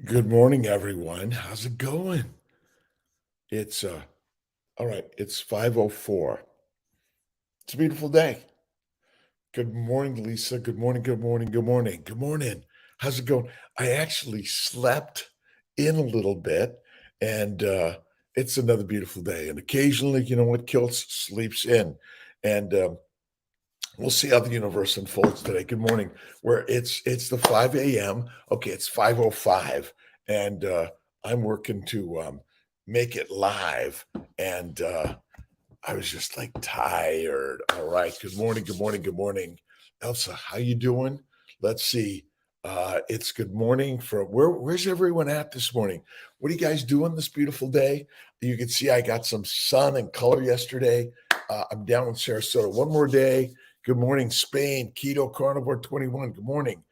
Good morning, everyone. How's it going? It's all right, it's 5:04. It's a beautiful day. Good morning, Lisa. Good morning, good morning, good morning, good morning. How's it going? I actually slept in a little bit, and it's another beautiful day. And occasionally, you know what, Kiltz sleeps in. And we'll see how the universe unfolds today. Good morning. Where it's the 5 a.m. Okay, it's 5:05, and I'm working to make it live. And I was just like tired. All right. Good morning. Good morning. Good morning, Elsa. How you doing? Let's see. It's good morning for where's everyone at this morning? What are you guys doing this beautiful day? You can see I got some sun and color yesterday. I'm down in Sarasota. One more day. Good morning, Spain. Keto Carnivore 21. Good morning.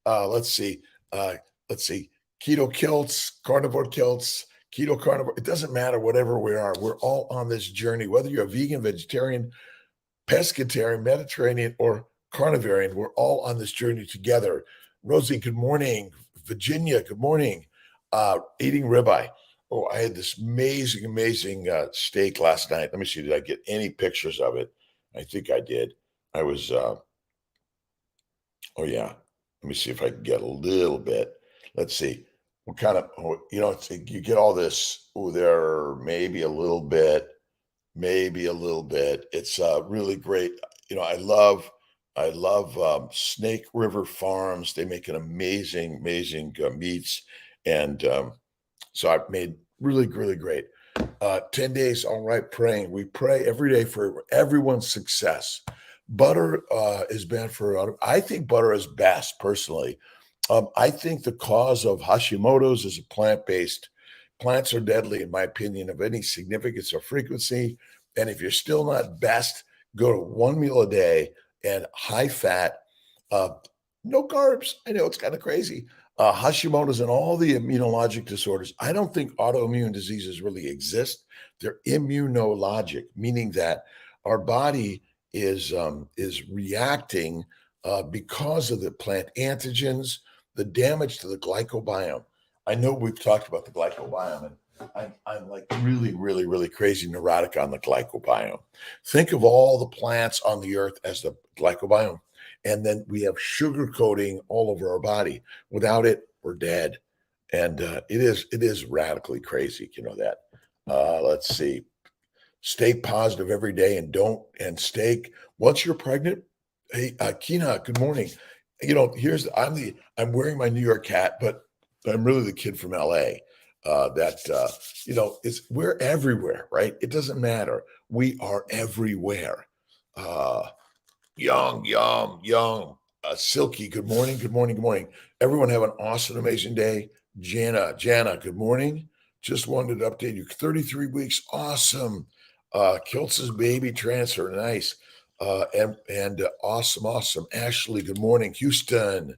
Let's see. Let's see. Keto Kiltz, Carnivore Kiltz, Keto Carnivore. It doesn't matter, whatever we are. We're all on this journey, whether you're a vegan, vegetarian, pescatarian, Mediterranean, or carnivorian. We're all on this journey together. Rosie, good morning. Virginia, good morning. Eating ribeye. Oh, I had this amazing steak last night. Let me see. Did I get any pictures of it? I think I did. I was, oh, yeah. Let me see if I can get a little bit. Let's see. What kind of, you get all this. Oh, there, maybe a little bit. It's really great. I love Snake River Farms. They make an amazing meats, and so I've made really great. 10 days, all right, praying. We pray every day for everyone's success. Butter is bad for. I think butter is best personally. I think the cause of Hashimoto's is a plant-based. Plants are deadly, in my opinion, of any significance or frequency. And if you're still not best, go to one meal a day and high fat, uh, no carbs. I know it's kind of crazy. Hashimoto's and all the immunologic disorders. I don't think autoimmune diseases really exist. They're immunologic, meaning that our body is reacting because of the plant antigens, the damage to the glycobiome. I know we've talked about the glycobiome, and I'm like really crazy neurotic on the glycobiome. Think of all the plants on the earth as the glycobiome. And then we have sugar coating all over our body. Without it, we're dead. And it is radically crazy. You know that. Let's see. Stay positive every day and don't and stay. Once you're pregnant, hey, Kina, good morning. I'm wearing my New York hat, but I'm really the kid from LA. We're everywhere, right? It doesn't matter. We are everywhere. Uh, young. Silky, good morning, good morning, good morning. Everyone have an awesome, amazing day. Jana, good morning. Just wanted to update you. 33 weeks, awesome. Kiltz's baby transfer, nice. And awesome. Ashley, good morning. Houston,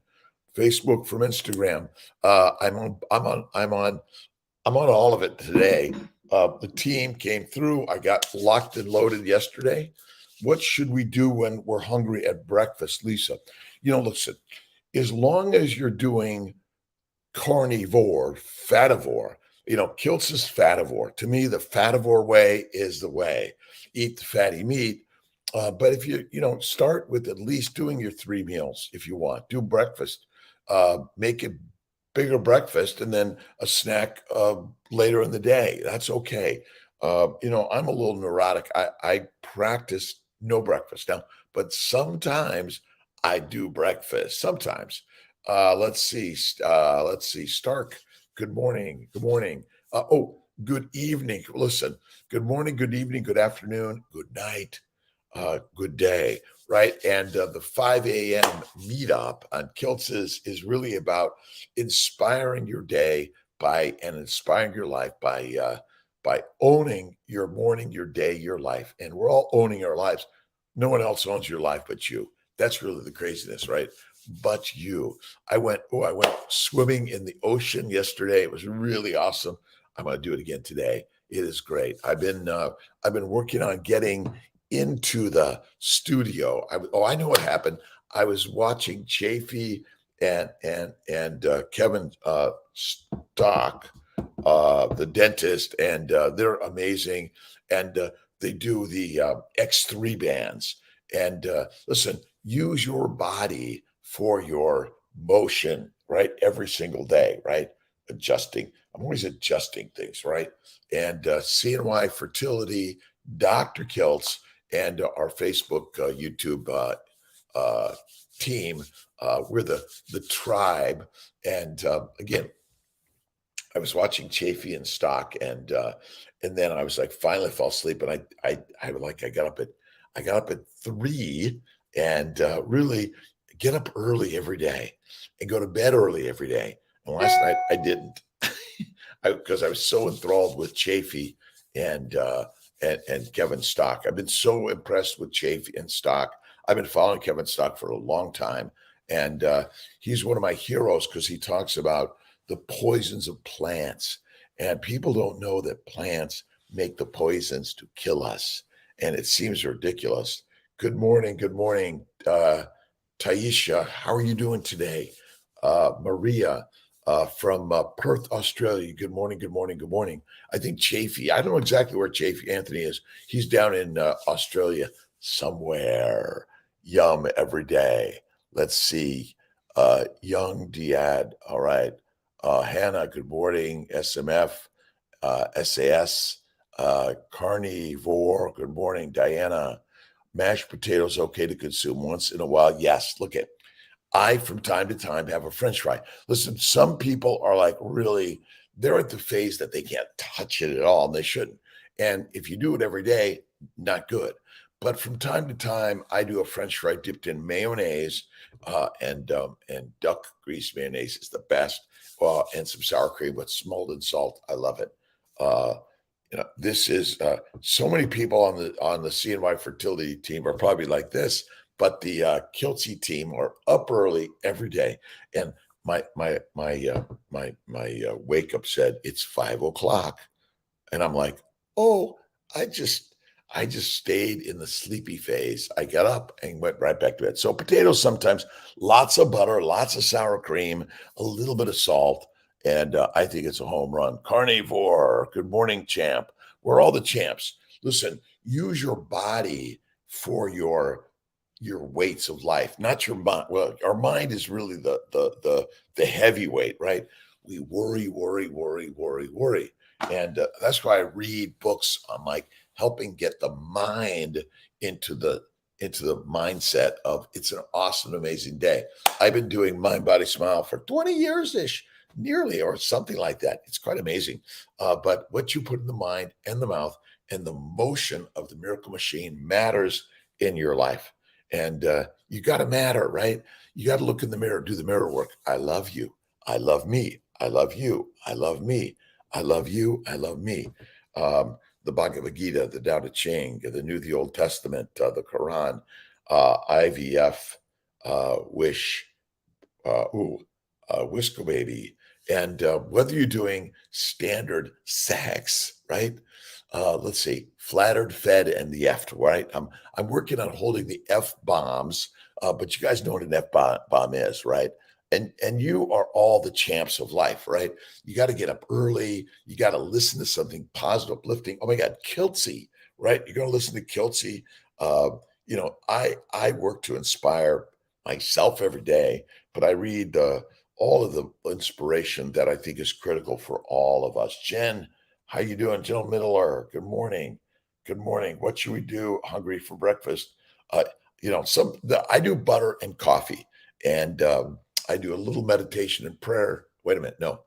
Facebook from Instagram. I'm on all of it today. The team came through. I got locked and loaded yesterday. What should we do when we're hungry at breakfast, Lisa? Listen, as long as you're doing carnivore, fativore, Kiltz is fativore. To me, the fativore way is the way. Eat the fatty meat. But if start with at least doing your 3 meals if you want. Do breakfast. Make it bigger breakfast and then a snack later in the day. That's okay. I'm a little neurotic. I practice no breakfast now, but sometimes I do breakfast. Sometimes. Let's see. Let's see. Stark. Good morning. Good morning. Good evening. Listen. Good morning. Good evening. Good afternoon. Good night. Good day, right? And the 5 a.m. meetup on Kiltz is really about inspiring your day and inspiring your life by owning your morning, your day, your life. And we're all owning our lives. No one else owns your life but you. That's really the craziness, right? But you. I went swimming in the ocean yesterday. It was really awesome. I'm going to do it again today. It is great. I've been working on getting into the studio. I know what happened. I was watching Chafee and Kevin Stock, the dentist, and they're amazing. And they do the X3 bands. And listen, use your body for your motion, right? Every single day, right? Adjusting. I'm always adjusting things, right? And CNY Fertility, Dr. Kiltz, and our Facebook, YouTube uh, team. We're the tribe. And again, I was watching Chafee and Stock, and then I was like, finally fell asleep, and I got up at 3, and really get up early every day and go to bed early every day. And last night I didn't, because I was so enthralled with Chafee and and Kevin Stock. I've been so impressed with Chafee and Stock. I've been following Kevin Stock for a long time, and he's one of my heroes because he talks about the poisons of plants. And people don't know that plants make the poisons to kill us. And it seems ridiculous. Good morning, Taisha. How are you doing today? Maria from Perth, Australia. Good morning, good morning, good morning. I think Chafee, I don't know exactly where Chafee Anthony is. He's down in Australia somewhere. Yum every day. Let's see. Young Diad. All right. Hannah, good morning. SMF, SAS, Carnivore, good morning. Diana, mashed potatoes okay to consume once in a while? Yes. Look at, I, from time to time, have a French fry. Listen, some people are like really, they're at the phase that they can't touch it at all, and they shouldn't. And if you do it every day, not good. But from time to time, I do a French fry dipped in mayonnaise, and duck grease mayonnaise is the best, and some sour cream with smolten salt. I love it. Uh, this is so many people on the CNY fertility team are probably like this, but the Kiltz team are up early every day. And my wake up said it's 5 o'clock, and I'm like, oh, I just I just stayed in the sleepy phase. I got up and went right back to bed. So potatoes sometimes, lots of butter, lots of sour cream, a little bit of salt, and I think it's a home run. Carnivore, good morning, champ. We're all the champs. Listen, use your body for your weights of life, not your mind. Well, our mind is really the heavyweight, right? We worry, worry, worry, worry, worry. And that's why I read books on like helping get the mind into the mindset of it's an awesome, amazing day. I've been doing Mind, Body, Smile for 20 years ish, nearly, or something like that. It's quite amazing. But what you put in the mind and the mouth and the motion of the miracle machine matters in your life. And you got to matter, right? You got to look in the mirror, do the mirror work. I love you. I love me. I love you. I love me. I love you. I love me. The Bhagavad Gita, the Tao Te Ching, the New, the Old Testament, the Quran, IVF, Wish, Whisker Baby, and whether you're doing standard sex, right? Let's see, flattered, fed, and the F, right? I'm working on holding the F bombs, but you guys know what an F bomb is, right? And you are all the champs of life, right? You got to get up early. You got to listen to something positive, uplifting. Oh my God, Kiltzy, right? You're going to listen to Kiltzy. Uh, I work to inspire myself every day, but I read all of the inspiration that I think is critical for all of us. Jen, how you doing, Jill Middler? Good morning. Good morning. What should we do? Hungry for breakfast? Uh, I do butter and coffee, and I do a little meditation and prayer. Wait a minute, no,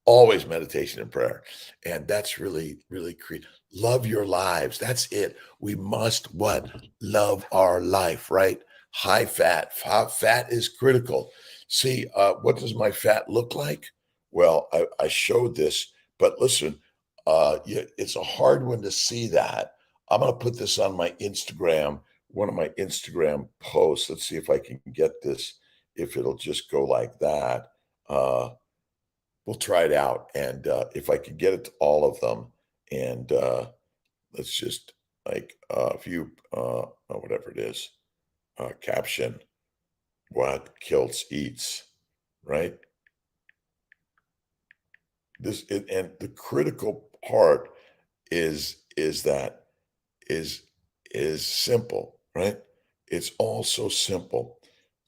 always meditation and prayer, and that's really, really create. Love your lives. That's it. We must what? Love our life, right? High fat. Fat is critical. See, what does my fat look like? Well, I showed this, but listen, it's a hard one to see that. I'm going to put this on my Instagram, one of my Instagram posts. Let's see if I can get this, if it'll just go like that. We'll try it out. And if I can get it to all of them, and let's just like view, whatever it is, caption, what Kiltz eats. right? And the critical part is that is is simple, right? It's all so simple.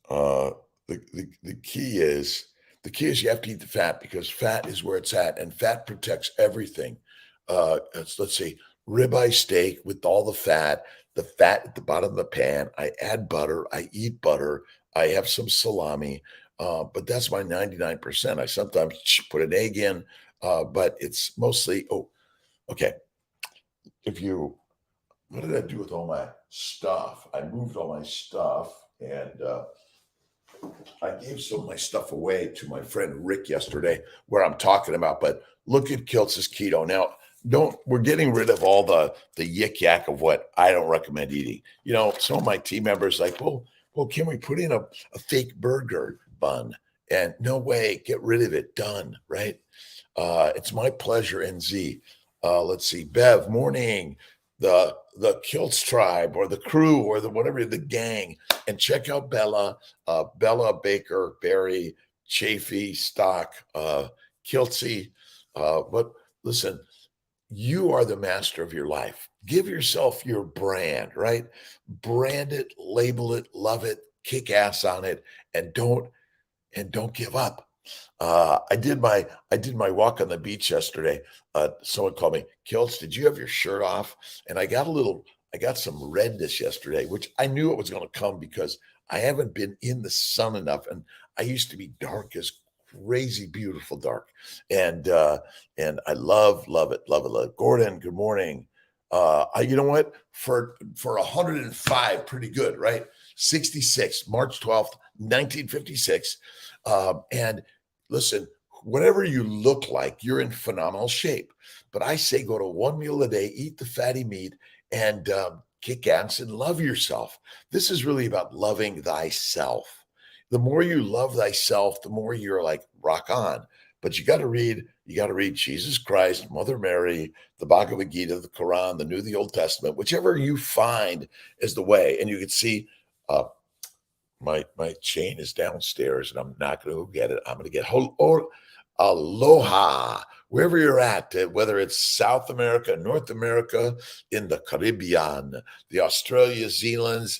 Uh, the key is you have to eat the fat because fat is where it's at, and fat protects everything. Let's say ribeye steak with all the fat at the bottom of the pan. I add butter. I eat butter. I have some salami, but that's my 99%. I sometimes put an egg in, but it's mostly. Oh, okay. If you What did I do with all my stuff? I moved all my stuff and I gave some of my stuff away to my friend Rick yesterday, where I'm talking about. But look at Kiltz's keto. Now, don't we're getting rid of all the yik yak of what I don't recommend eating. Some of my team members like, well, can we put in a fake burger bun? And no way, get rid of it. Done, right? It's my pleasure, NZ. Let's see, Bev, morning, the Kiltz tribe or the crew or the whatever the gang, and check out Bella Baker, Barry, Chafee, Stock, Kiltzy. But listen, you are the master of your life. Give yourself your brand, right? Brand it, label it, love it, kick ass on it, and don't give up. I did my walk on the beach yesterday. Someone called me, Kiltz, did you have your shirt off? And I got some redness yesterday, which I knew it was going to come because I haven't been in the sun enough, and I used to be dark as crazy, beautiful dark, and I love it, love it, love it. Gordon, good morning. You know what? For 105, pretty good, right? 66, March 12th, 1956. And listen, whatever you look like, you're in phenomenal shape. But I say go to one meal a day, eat the fatty meat, and kick ass and love yourself. This is really about loving thyself. The more you love thyself, the more you're like rock on. But you got to read Jesus Christ, Mother Mary, the Bhagavad Gita, the Quran, the New, the Old Testament, whichever you find is the way. And you can see uh, my chain is downstairs, and I'm not going to go get it. I'm going to get aloha wherever you're at, whether it's South America, North America, in the Caribbean, the Australia, Zealands.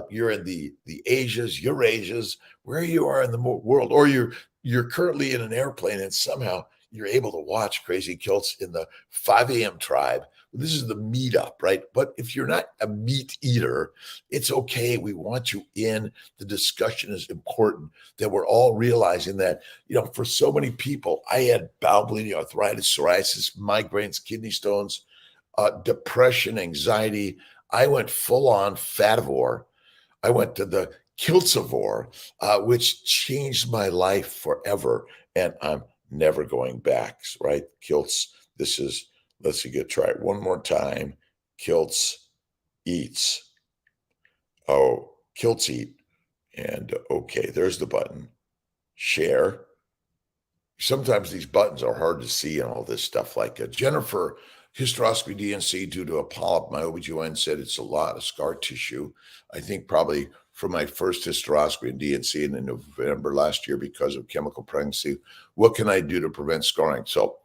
You're in the Asias, Eurasias, where you are in the world, or you're currently in an airplane and somehow you're able to watch Crazy Kiltz in the 5 a.m. tribe. This is the meetup, right? But if you're not a meat eater, it's okay. We want you in. The discussion is important, that we're all realizing that, for so many people, I had bowel bleeding, arthritis, psoriasis, migraines, kidney stones, depression, anxiety. I went full on fativore. I went to the Kiltzivore, which changed my life forever. And I'm never going back, right? Kiltz, let's see, try it one more time. Kiltz eats. Oh, Kiltz eat. And okay, there's the button. Share. Sometimes these buttons are hard to see and all this stuff. Like Jennifer, hysteroscopy DNC due to a polyp. My OBGYN said it's a lot of scar tissue. I think probably from my first hysteroscopy and DNC in November last year because of chemical pregnancy. What can I do to prevent scarring? So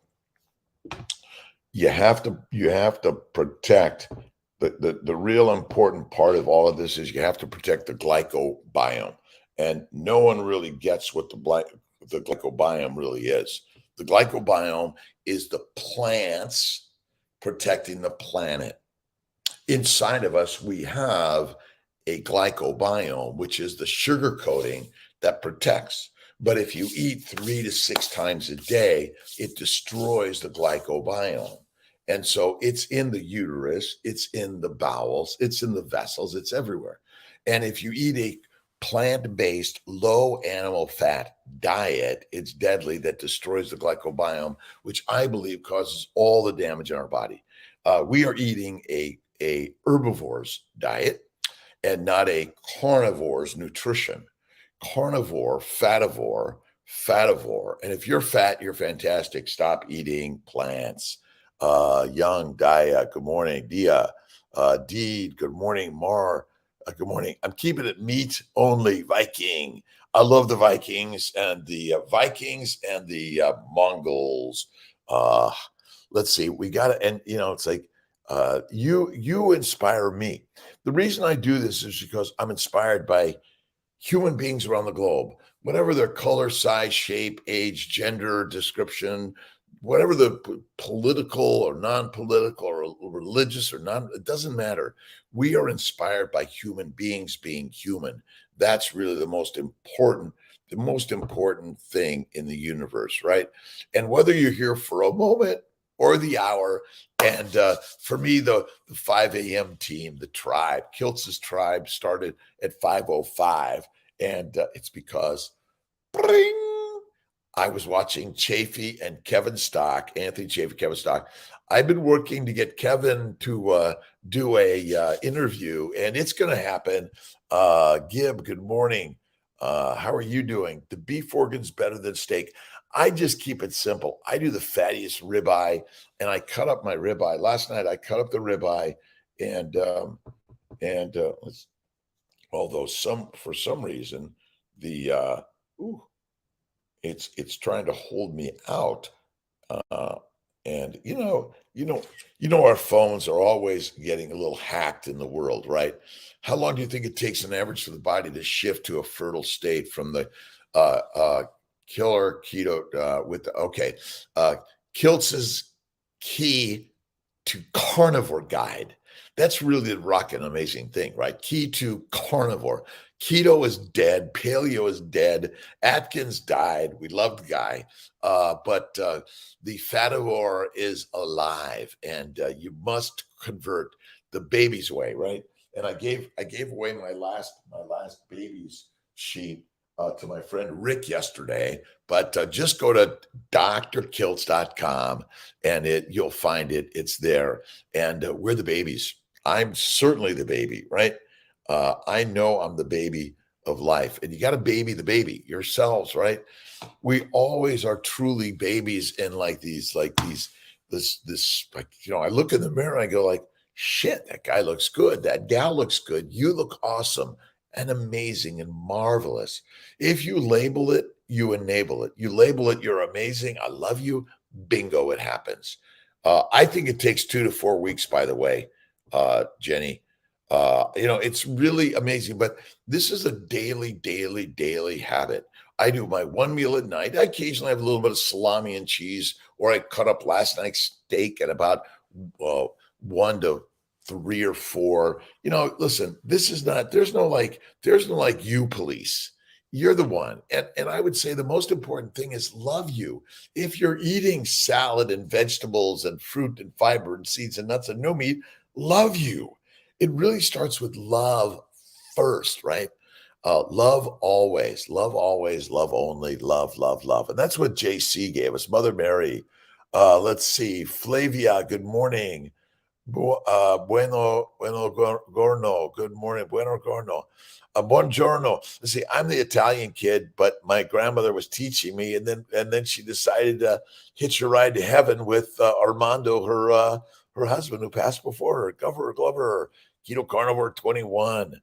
you have to protect the real important part of all of this is you have to protect the glycobiome. And no one really gets what the glycobiome really is. The glycobiome is the plants protecting the planet. Inside of us, we have a glycobiome, which is the sugar coating that protects. But if you eat 3 to 6 times a day, it destroys the glycobiome. And so it's in the uterus, it's in the bowels, it's in the vessels, it's everywhere. And if you eat a plant-based, low animal fat diet, it's deadly, that destroys the glycobiome, which I believe causes all the damage in our body. We are eating a herbivore's diet and not a carnivore's nutrition. Carnivore, fativore. And if you're fat, you're fantastic. Stop eating plants. Young Dia, good morning. Dia, Deed, good morning. Mar, Good morning. I'm keeping it meat only. Viking. I love the Vikings and the Mongols. Uh, let's see. We got to, and it's like you inspire me. The reason I do this is because I'm inspired by human beings around the globe, whatever their color, size, shape, age, gender, description, whatever the political or non-political or religious or non, it doesn't matter. We are inspired by human beings being human. That's really the most important thing in the universe, right? And whether you're here for a moment or the hour, and for me, the 5 a.m. team, the tribe, Kiltz's tribe started at 5:05. And it's because bring, I was watching Chafee and Kevin Stock, Anthony Chafee, Kevin Stock. I've been working to get Kevin to do a interview, and it's going to happen. Gib, good morning. How are you doing? The beef organ's better than steak. I just keep it simple. I do the fattiest ribeye, and I cut up my ribeye. Last night I cut up the ribeye, and let's, although for some reason the it's trying to hold me out, and our phones are always getting a little hacked in the world, right? How long do you think it takes on average for the body to shift to a fertile state from the killer keto with the Kiltz's key to carnivore guide? That's really the rockin' amazing thing, right? Key to carnivore. Keto is dead. Paleo is dead. Atkins died. We love the guy. But the fativore is alive, and you must convert the baby's way, right? And I gave away my last baby's sheet to my friend Rick yesterday. But just go to drkiltz.com and you'll find it. It's there. And we're the babies. I'm certainly the baby, right? I know I'm the baby of life, and you got to baby the baby yourselves, right? We always are truly babies in this, I look in the mirror and I go like, shit, that guy looks good. That gal looks good. You look awesome and amazing and marvelous. If you label it, you enable it. You label it, you're amazing. I love you. Bingo, it happens. I think it takes 2 to 4 weeks, by the way, Jenny. It's really amazing, but this is a daily habit. I do my one meal at night. I occasionally have a little bit of salami and cheese, or I cut up last night's steak at about 1 to 3 or 4. Listen, there's no like you police. You're the one. And I would say the most important thing is love you. If you're eating salad and vegetables and fruit and fiber and seeds and nuts and no meat, love you. It really starts with love first, right? Love always, love only, love, love, love. And that's what JC gave us. Mother Mary. Let's see. Flavia, good morning. Bueno Gorno. Good morning. Bueno Gorno. Buongiorno. Let's see. I'm the Italian kid, but my grandmother was teaching me, and then she decided to hitch a ride to heaven with Armando, her husband, who passed before her. Glover, Keto Carnivore 21.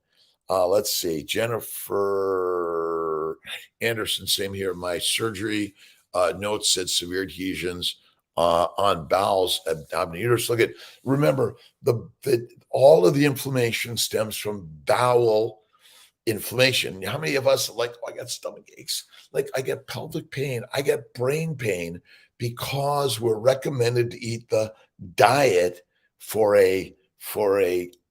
Let's see. Jennifer Anderson, same here. My surgery notes said severe adhesions on bowels, abdominal uterus. Remember, all of the inflammation stems from bowel inflammation. How many of us are like, I got stomach aches, like I get pelvic pain, I get brain pain, because we're recommended to eat the diet for a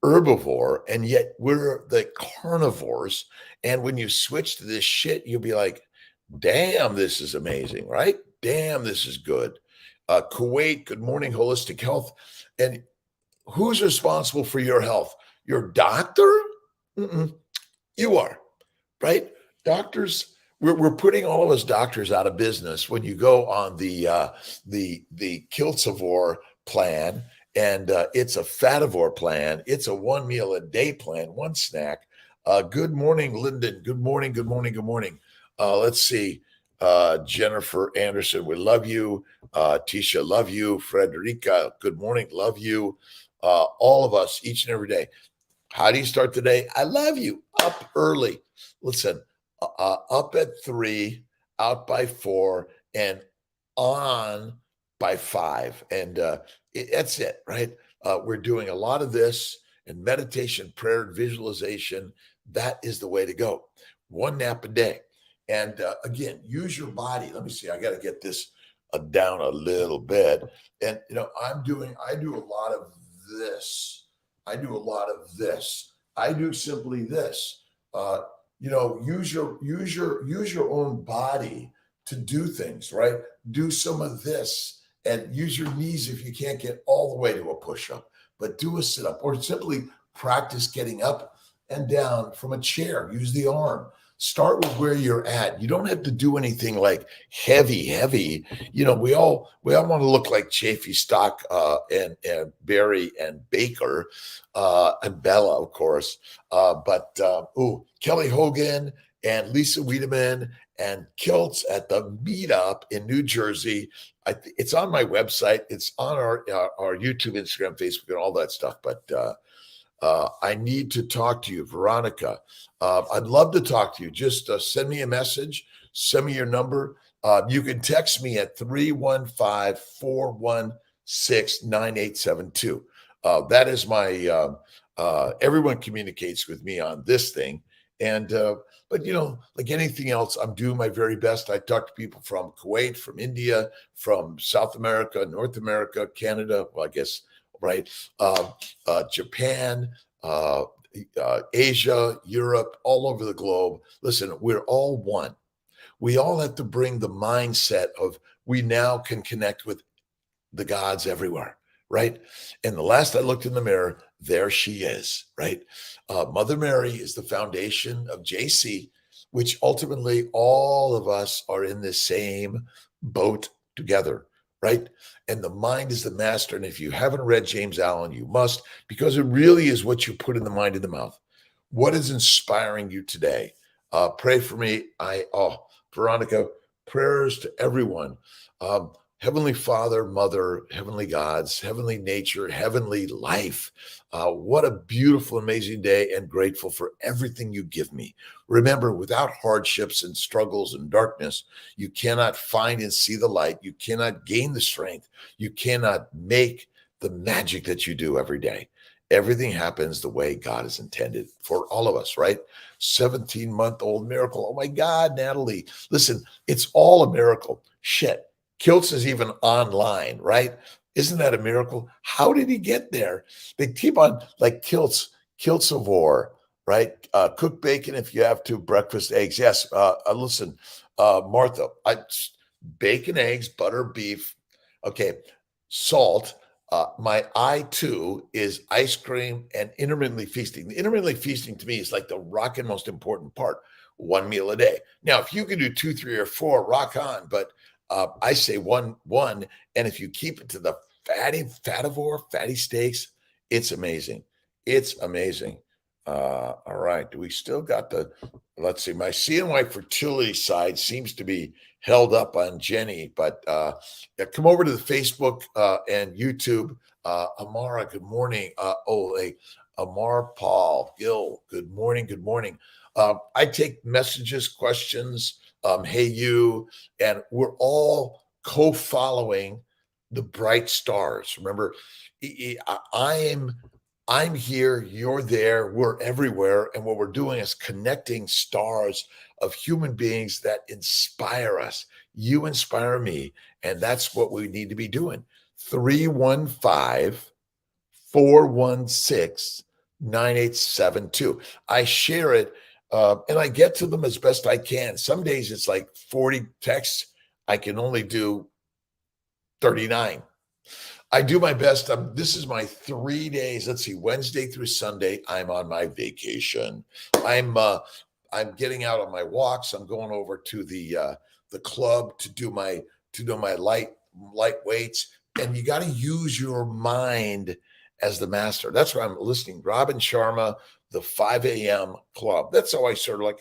herbivore, and yet we're the carnivores. And when you switch to this shit, you'll be like, damn, this is amazing, right? Damn, this is good. Kuwait, good morning, holistic health. And who's responsible for your health? Your doctor? Mm-mm. You are, right? Doctors, we're putting all of us doctors out of business when you go on the Kiltzivore plan, and it's a fativore plan. It's a 1 meal a day plan, one snack. Good morning, Lyndon. Good morning. Let's see. Jennifer Anderson, we love you. Tisha, love you. Frederica, good morning. Love you. All of us, each and every day. How do you start the day? I love you. Up early. Listen, up at 3, out by 4, and on by 5. And that's it, right? We're doing a lot of this and meditation, prayer, and visualization. That is the way to go. One nap a day. And again, use your body. Let me see. I got to get this down a little bit. And, I do a lot of this. I do a lot of this. I do simply this. Use your own body to do things, right? Do some of this and use your knees if you can't get all the way to a push-up, but do a sit-up or simply practice getting up and down from a chair. Use the arm. Start with where you're at. You don't have to do anything like heavy. We all want to look like Chafee Stock and Barry and Baker and Bella, of course. But Kelly Hogan and Lisa Wiedemann and Kiltz at the meetup in New Jersey. It's on my website. It's on our YouTube, Instagram, Facebook, and all that stuff. But I need to talk to you, Veronica. I'd love to talk to you. Just send me a message. Send me your number. You can text me at 315-416-9872. That is my, everyone communicates with me on this thing. And, but like anything else, I'm doing my very best. I talk to people from Kuwait, from India, from South America, North America, Canada, well, I guess, right? Japan, Asia, Europe, all over the globe. Listen, we're all one. We all have to bring the mindset of we now can connect with the gods everywhere, right? And the last I looked in the mirror, there she is, right? Mother Mary is the foundation of JC, which ultimately all of us are in the same boat together, right? And the mind is the master. And if you haven't read James Allen, you must, because it really is what you put in the mind and the mouth. What is inspiring you today? Pray for me. Veronica, prayers to everyone. Heavenly Father, Mother, Heavenly Gods, Heavenly Nature, Heavenly Life. What a beautiful, amazing day, and grateful for everything you give me. Remember, without hardships and struggles and darkness, you cannot find and see the light. You cannot gain the strength. You cannot make the magic that you do every day. Everything happens the way God has intended for all of us, right? 17-month-old miracle. Oh my God, Natalie. Listen, it's all a miracle. Shit. Kiltz is even online, right? Isn't that a miracle? How did he get there? They keep on like Kiltzivore, right? Cook bacon if you have to, breakfast eggs. Yes. Listen, Martha, bacon, eggs, butter, beef. Okay. Salt. My I2 is ice cream and intermittently feasting. The intermittently feasting to me is like the rockin' most important part. One meal a day. Now, if you can do 2, 3, or 4, rock on. But I say one, and if you keep it to the fatty steaks, it's amazing. It's amazing. All right. Do we still got let's see, my CNY fertility side seems to be held up on Jenny, but come over to the Facebook and YouTube. Amara, good morning. Amar Paul Gill, good morning. Good morning. I take messages, questions. Hey, you, and we're all co-following the bright stars. Remember, I'm here, you're there, we're everywhere, and what we're doing is connecting stars of human beings that inspire us. You inspire me, and that's what we need to be doing. 315-416-9872. I share it. And I get to them as best I can. Some days it's like 40 texts. I can only do 39. I do my best. This is my 3 days. Let's see, Wednesday through Sunday, I'm on my vacation. I'm getting out on my walks. I'm going over to the club to do my light weights. And you got to use your mind as the master. That's why I'm listening. Robin Sharma, the 5 a.m. club. That's how I sort of like,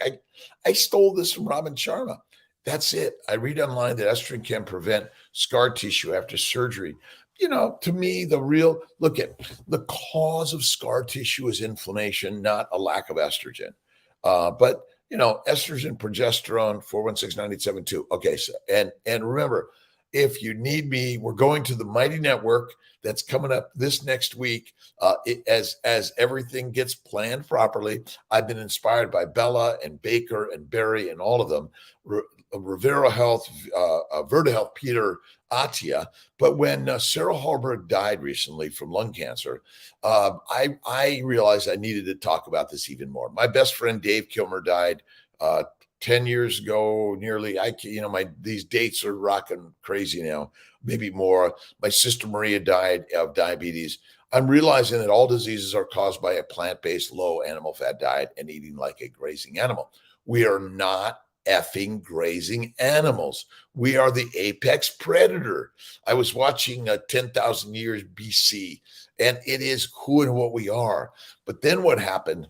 I stole this from Robin Sharma. That's it. I read online that estrogen can prevent scar tissue after surgery. to me, look at the cause of scar tissue is inflammation, not a lack of estrogen. But estrogen, progesterone, 416-9872. Okay, so and remember, if you need me, we're going to the Mighty Network that's coming up this next week. As everything gets planned properly, I've been inspired by Bella and Baker and Barry and all of them. Rivera Health, Verta Health, Peter Atia. But when Sarah Hallberg died recently from lung cancer, I realized I needed to talk about this even more. My best friend Dave Kilmer died 10 years ago, nearly. These dates are rocking crazy now, maybe more. My sister Maria died of diabetes. I'm realizing that all diseases are caused by a plant-based, low animal fat diet and eating like a grazing animal. We are not effing grazing animals. We are the apex predator. I was watching 10,000 years BC, and it is who and what we are. But then what happened?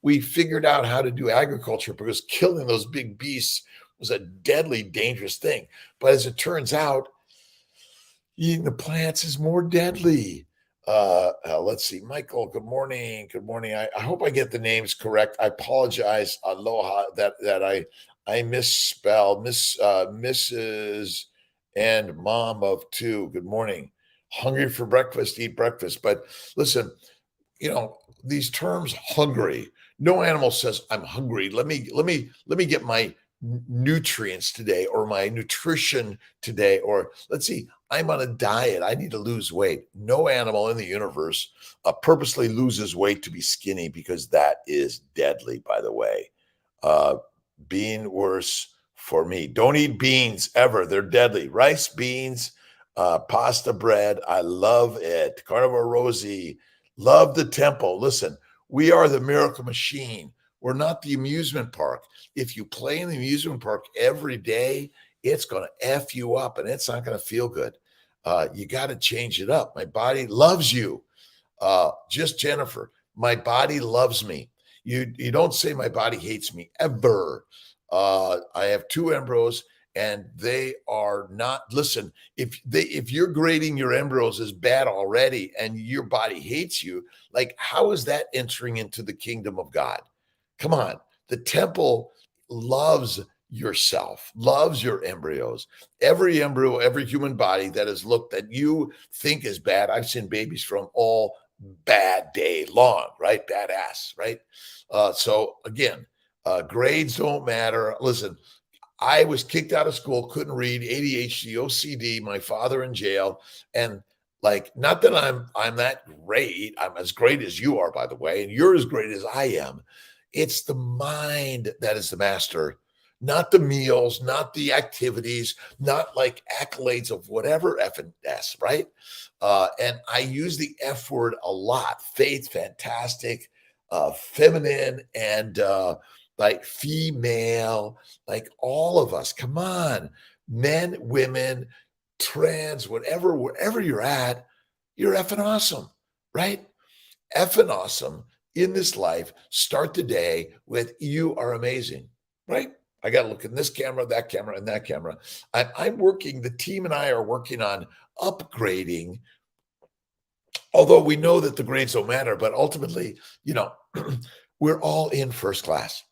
We figured out how to do agriculture because killing those big beasts was a deadly, dangerous thing. But as it turns out, eating the plants is more deadly. Let's see, Michael. Good morning. Good morning. I hope I get the names correct. I apologize. Aloha that I misspelled. Mrs. and mom of two. Good morning. Hungry for breakfast, eat breakfast. But listen, these terms hungry. No animal says I'm hungry. Let me get my nutrients today or my nutrition today, or let's see, I'm on a diet. I need to lose weight. No animal in the universe purposely loses weight to be skinny because that is deadly, by the way. Bean worse for me. Don't eat beans ever. They're deadly. Rice, beans, pasta bread. I love it. Carnivore Rosie. Love the temple. Listen, we are the miracle machine. We're not the amusement park. If you play in the amusement park every day, it's going to F you up and it's not going to feel good. You got to change it up. My body loves you. Just Jennifer, my body loves me. You don't say my body hates me ever. I have two embryos and they are not, listen, if you're grading your embryos as bad already and your body hates you, like how is that entering into the kingdom of God? Come on. The temple loves yourself, loves your embryos. Every embryo, every human body that has looked that you think is bad. I've seen babies from all bad day long, right? Badass, right? So again, grades don't matter. Listen, I was kicked out of school, couldn't read, ADHD, OCD, my father in jail. And like, not that I'm that great. I'm as great as you are, by the way, and you're as great as I am. It's the mind that is the master, not the meals, not the activities, not like accolades of whatever F and S, right? And I use the F word a lot. Faith, fantastic, feminine, and like female, like all of us. Come on, men, women, trans, whatever, wherever you're at, you're effing awesome, right? Effing awesome in this life. Start the day with you are amazing, right? I got to look in this camera, that camera, and that camera. I'm working, the team and I are working on upgrading, although we know that the grades don't matter, but ultimately, we're all in first class.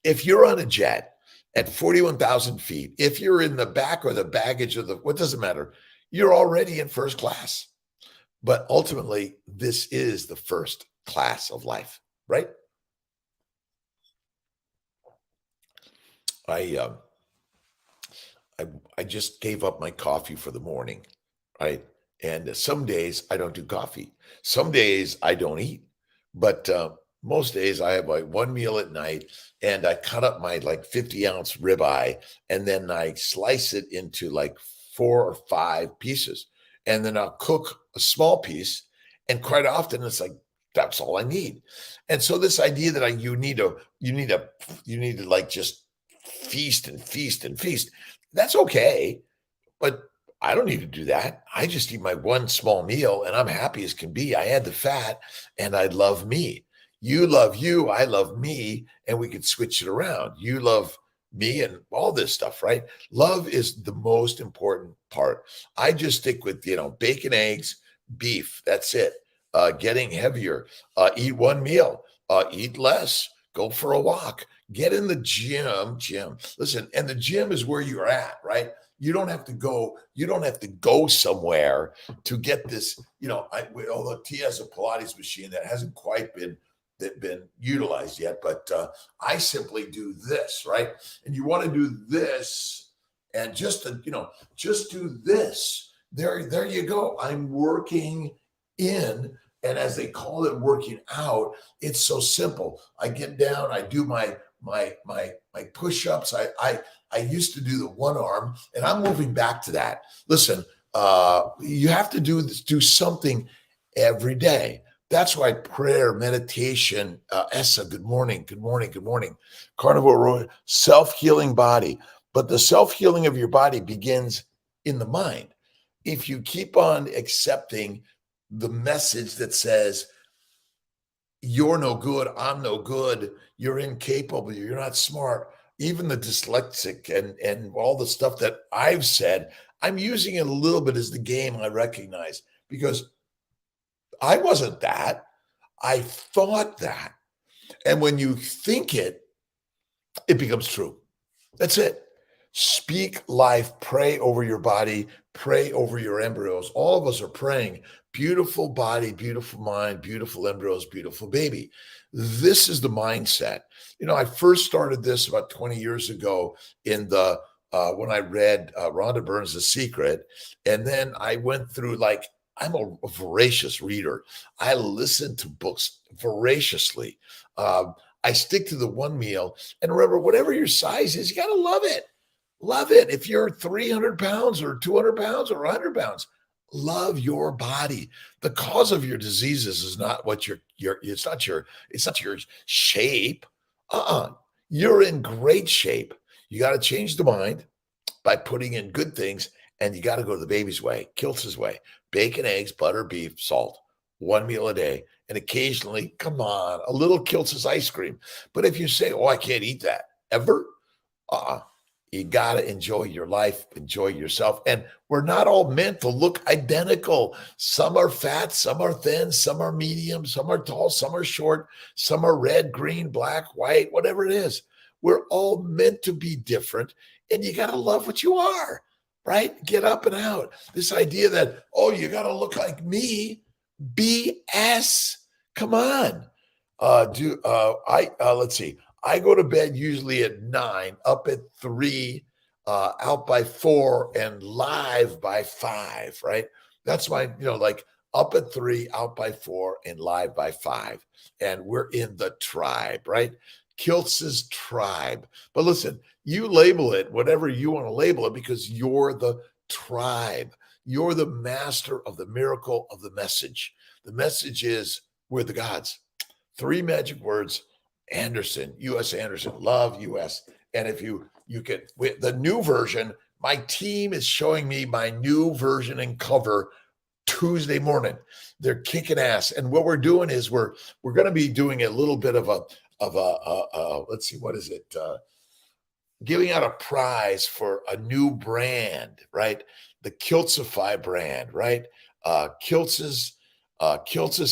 If you're on a jet at 41,000 feet, if you're in the back or the baggage of what doesn't matter, you're already in first class. But ultimately, this is the first class of life, right? I just gave up my coffee for the morning, right? And some days I don't do coffee. Some days I don't eat. But most days I have like one meal at night and I cut up my like 50-ounce ribeye and then I slice it into like 4 or 5 pieces. And then I'll cook a small piece. And quite often it's like, that's all I need. And so this idea that you need to like just feast and feast and feast, that's okay. But I don't need to do that. I just eat my one small meal and I'm happy as can be. I add the fat and I love me. You love you, I love me, and we could switch it around. You love me and all this stuff, right? Love is the most important part. I just stick with, bacon, eggs, beef. That's it. Getting heavier, eat one meal, eat less, go for a walk, get in the gym. Listen, and the gym is where you're at, right? You don't have to go somewhere to get this, although T has a Pilates machine that hasn't quite been utilized yet, but I simply do this, right? And you want to do this, and just do this. There you go. I'm working in, and as they call it, working out. It's so simple. I get down, I do my push-ups. I used to do the one arm, and I'm moving back to that. Listen, you have to do something every day. That's why prayer, meditation, Essa, good morning. Carnivore, self-healing body. But the self-healing of your body begins in the mind. If you keep on accepting the message that says, you're no good, I'm no good, you're incapable, you're not smart, even the dyslexic and all the stuff that I've said, I'm using it a little bit as the game I recognize, because I wasn't that. I thought that. And when you think it, it becomes true. That's it. Speak life, pray over your body, pray over your embryos. All of us are praying. Beautiful body, beautiful mind, beautiful embryos, beautiful baby. This is the mindset. I first started this about 20 years ago when I read Rhonda Byrne's The Secret. And then I went through, I'm a voracious reader. I listen to books voraciously. I stick to the one meal. And remember, whatever your size is, you got to love it. Love it. If you're 300 pounds or 200 pounds or 100 pounds, love your body. The cause of your diseases is not what it's not your shape. You're in great shape. You got to change the mind by putting in good things, and you got to go to the baby's way, Kiltz's way. Bacon, eggs, butter, beef, salt, one meal a day. And occasionally, come on, a little Kiltz's ice cream. But if you say, oh, I can't eat that ever, you got to enjoy your life, enjoy yourself. And we're not all meant to look identical. Some are fat, some are thin, some are medium, some are tall, some are short, some are red, green, black, white, whatever it is. We're all meant to be different, and you got to love what you are, right? Get up and out. This idea that, oh, you got to look like me, BS. Come on. Let's see. I go to bed usually at 9, up at 3, out by 4, and live by 5, right? That's my, up at 3, out by 4, and live by 5. And we're in the tribe, right? Kiltz's tribe. But listen, you label it whatever you want to label it, because you're the tribe. You're the master of the miracle of the message. The message is, we're the gods. 3 magic words. Anderson, U.S. Anderson, love U.S. And if you get with the new version, my team is showing me my new version and cover Tuesday morning. They're kicking ass. And what we're doing is we're going to be doing a little bit of a let's see, what is it? Giving out a prize for a new brand, right? The Kiltzify brand, right? Kiltz's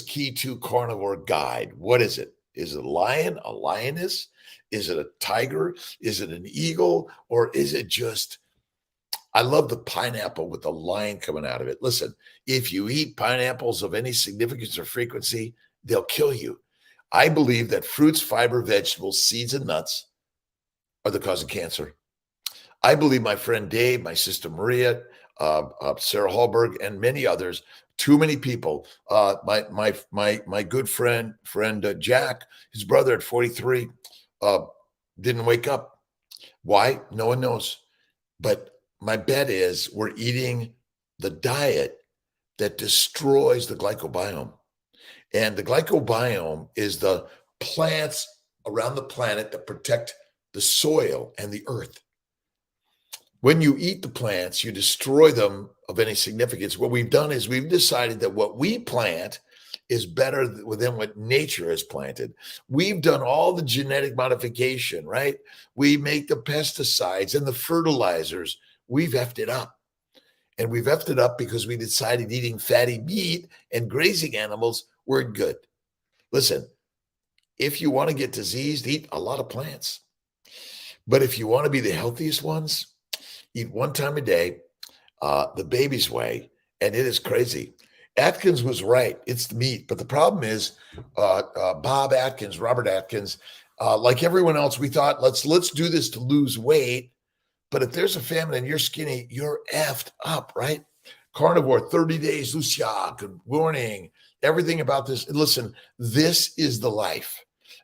Key to Carnivore Guide. What is it? Is it a lion, a lioness? Is it a tiger? Is it an eagle? Or is it just, I love the pineapple with the lion coming out of it. Listen, if you eat pineapples of any significance or frequency, they'll kill you. I believe that fruits, fiber, vegetables, seeds, and nuts are the cause of cancer. I believe my friend Dave, my sister Maria, Sarah Hallberg, and many others, too many people. My good friend Jack, his brother at 43, didn't wake up. Why? No one knows. But my bet is we're eating the diet that destroys the glycobiome. And the glycobiome is the plants around the planet that protect the soil and the earth. When you eat the plants, you destroy them of any significance. What we've done is we've decided that what we plant is better than what nature has planted. We've done all the genetic modification, right? We make the pesticides and the fertilizers. We've effed it up. And we've effed it up because we decided eating fatty meat and grazing animals weren't good. Listen, if you want to get diseased, eat a lot of plants. But if you want to be the healthiest ones, eat one time a day, the baby's way, and it is crazy. Atkins was right. It's the meat. But the problem is Bob Atkins, Robert Atkins, like everyone else, we thought, let's do this to lose weight. But if there's a famine and you're skinny, you're effed up, right? Carnivore, 30 days, Lucia, good morning. Everything about this. Listen, this is the life.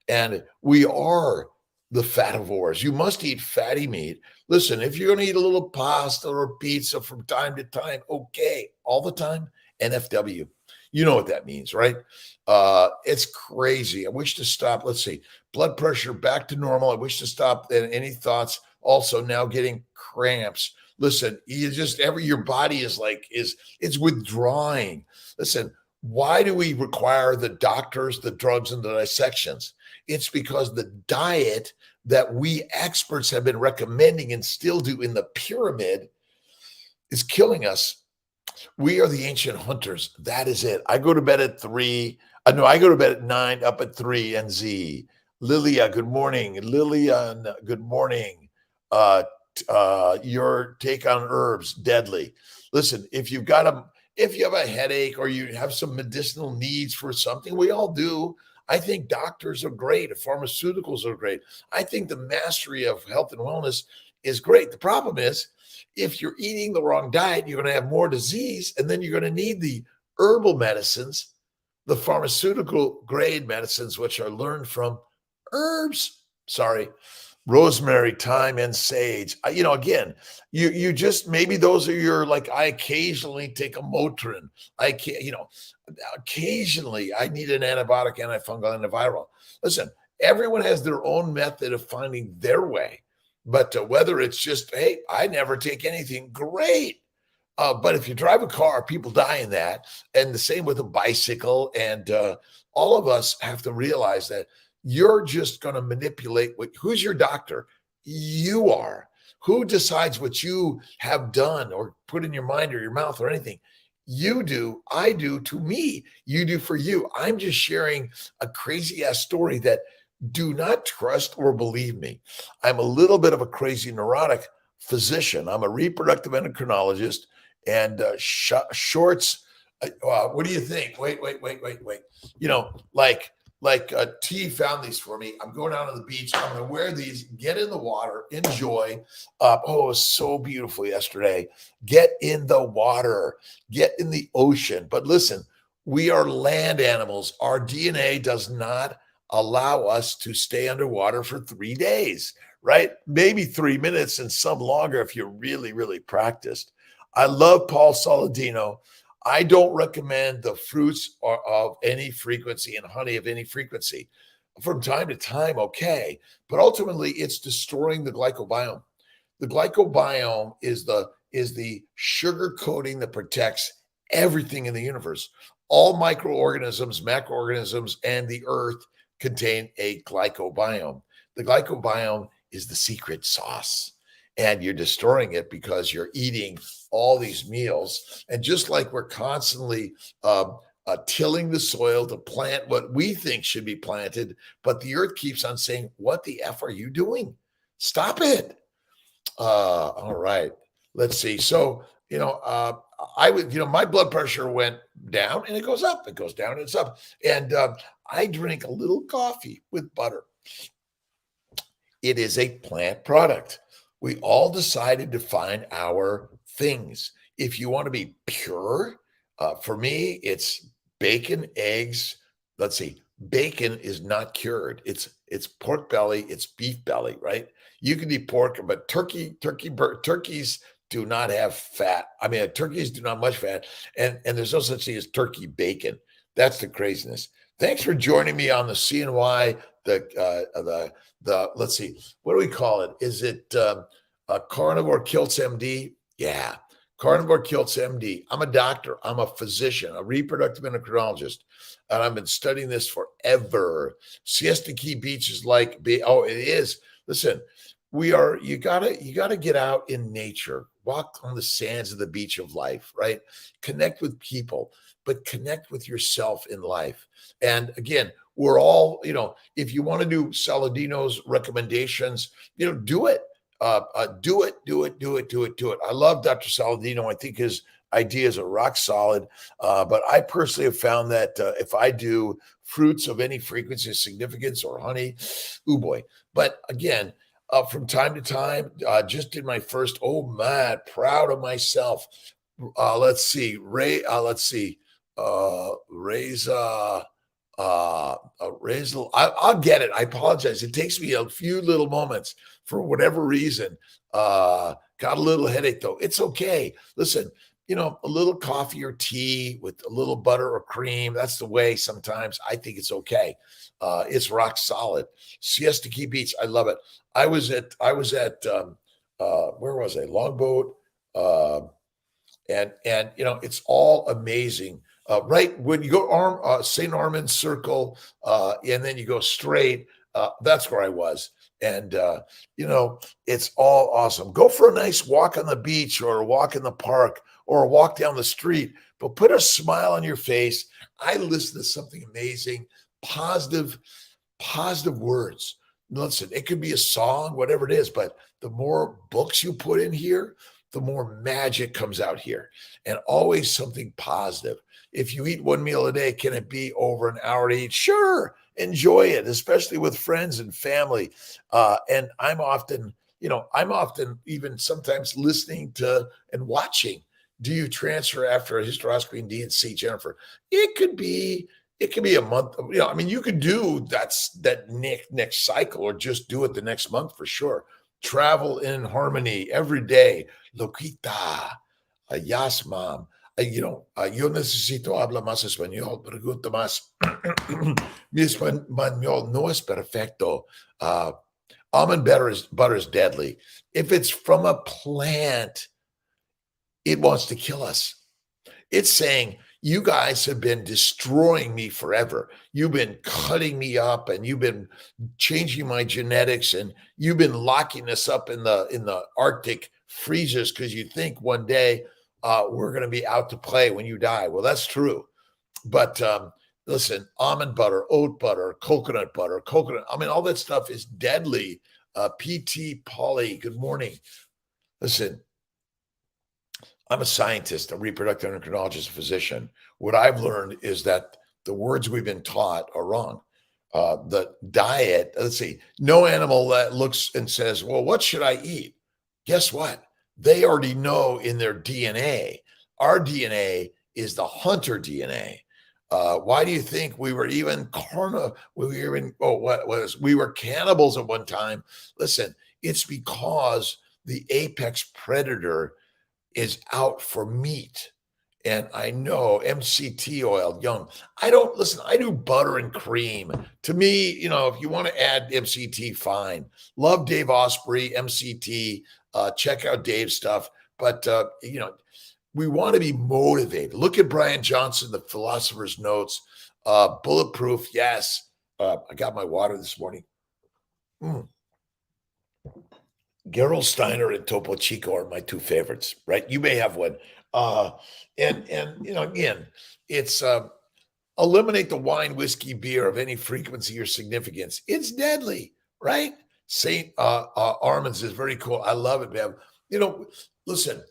And we are the fativores. You must eat fatty meat. Listen, if you're going to eat a little pasta or pizza from time to time, okay. All the time, NFW. You know what that means, right? It's crazy. I wish to stop. Let's see. Blood pressure back to normal. I wish to stop. And any thoughts? Also now getting cramps. Listen, your body is it's withdrawing. Listen, why do we require the doctors, the drugs, and the dissections? It's because the diet that we experts have been recommending and still do in the pyramid is killing us. We are the ancient hunters. That is it. I go to bed at 3. No, I go to bed at 9, up at 3, and Z. Lilia, good morning. Lillian, good morning. Your take on herbs, deadly. Listen, if you have a headache or you have some medicinal needs for something, we all do. I think doctors are great. Pharmaceuticals are great. I think the mastery of health and wellness is great. The problem is, if you're eating the wrong diet, you're going to have more disease, and then you're going to need the herbal medicines, the pharmaceutical grade medicines, which are learned from herbs. Sorry. Rosemary, thyme, and sage. Again, you just, maybe those are your, I occasionally take a Motrin. Occasionally I need an antibiotic, antifungal, antiviral. Listen, everyone has their own method of finding their way. But whether it's just, hey, I never take anything, great. But if you drive a car, people die in that. And the same with a bicycle. And all of us have to realize that you're just going to manipulate who's your doctor? You are. Who decides what you have done or put in your mind or your mouth or anything? You do. I do to me. You do for you. I'm just sharing a crazy ass story that do not trust or believe me. I'm a little bit of a crazy neurotic physician. I'm a reproductive endocrinologist and shorts. What do you think? Wait. T found these for me. I'm going out on the beach. I'm going to wear these, get in the water, enjoy. It was so beautiful yesterday. Get in the water, get in the ocean. But listen, we are land animals. Our DNA does not allow us to stay underwater for 3 days, right? Maybe 3 minutes and some longer if you're really, really practiced. I love Paul Saladino. I don't recommend the fruits of any frequency and honey of any frequency. From time to time, okay. But ultimately, it's destroying the glycobiome. The glycobiome is the sugar coating that protects everything in the universe. All microorganisms, macroorganisms, and the earth contain a glycobiome. The glycobiome is the secret sauce. And you're destroying it because you're eating all these meals. And just like we're constantly tilling the soil to plant what we think should be planted, but the earth keeps on saying, what the F are you doing? Stop it. All right. Let's see. So, my blood pressure went down and it goes up. It goes down and it's up. And I drink a little coffee with butter. It is a plant product. We all decided to find our things. If you want to be pure, for me, it's bacon, eggs. Let's see. Bacon is not cured. It's pork belly. It's beef belly, right? You can eat pork, but turkeys do not have fat. I mean, turkeys do not have much fat, and there's no such thing as turkey bacon. That's the craziness. Thanks for joining me on the CNY. Let's see, what do we call it? Is it carnivore Kiltz MD? Yeah, Carnivore Kiltz MD. I'm a doctor. I'm a physician, a reproductive endocrinologist, and I've been studying this forever. Siesta Key Beach is like, oh, it is. Listen, you gotta get out in nature, walk on the sands of the beach of life, right? Connect with people, but connect with yourself in life. And again, we're all, if you want to do Saladino's recommendations, do it. Do it, do it, do it, do it, do it. I love Dr. Saladino. I think his ideas are rock solid. But I personally have found that if I do fruits of any frequency of significance or honey, oh boy. But again, from time to time, just did my first, oh man, proud of myself. Let's see, Ray, let's see, Ray's, I'll get it. I apologize. It takes me a few little moments for whatever reason. Got a little headache though. It's okay. Listen, a little coffee or tea with a little butter or cream. That's the way sometimes. I think it's okay. It's rock solid. Siesta Key Beach. I love it. I was at where was I? Longboat. And it's all amazing. Right when you go St. Armand Circle, and then you go straight. That's where I was, and it's all awesome. Go for a nice walk on the beach, or a walk in the park, or a walk down the street. But put a smile on your face. I listen to something amazing, positive words. Listen, it could be a song, whatever it is, but the more books you put in here, the more magic comes out here, and always something positive. If you eat one meal a day, can it be over an hour to eat? Sure. Enjoy it, especially with friends and family. And I'm often even sometimes listening to and watching. Do you transfer after a hysteroscopy and D&C, Jennifer? It could be a month. You could do that next cycle, or just do it the next month for sure. Travel in harmony every day. Loquita, yes, mom. Yo necesito hablar más español. Pregunta más. Mi español no es perfecto. Almond butter is deadly. If it's from a plant, it wants to kill us. It's saying, you guys have been destroying me forever. You've been cutting me up, and you've been changing my genetics, and you've been locking us up in the Arctic freezers because you think one day we're going to be out to play when you die. Well, that's true. But listen, almond butter, oat butter, coconut, all that stuff is deadly. PT Polly, good morning. Listen, I'm a scientist, a reproductive endocrinologist, a physician. What I've learned is that the words we've been taught are wrong. The diet, let's see, no animal that looks and says, well, what should I eat? Guess what? They already know in their DNA. Our DNA is the hunter DNA. Why do you think we were even we were cannibals at one time? Listen, it's because the apex predator is out for meat. And I know MCT oil, young. I do butter and cream. To me, if you want to add MCT, fine. Love Dave Osprey, MCT. Check out Dave's stuff. But, we want to be motivated. Look at Brian Johnson, the Philosopher's Notes. Bulletproof, yes. I got my water this morning. Gerald Steiner and Topo Chico are my two favorites, right? You may have one. Again, it's eliminate the wine, whiskey, beer of any frequency or significance. It's deadly, right? St. Armand's is very cool. I love it, man. Listen,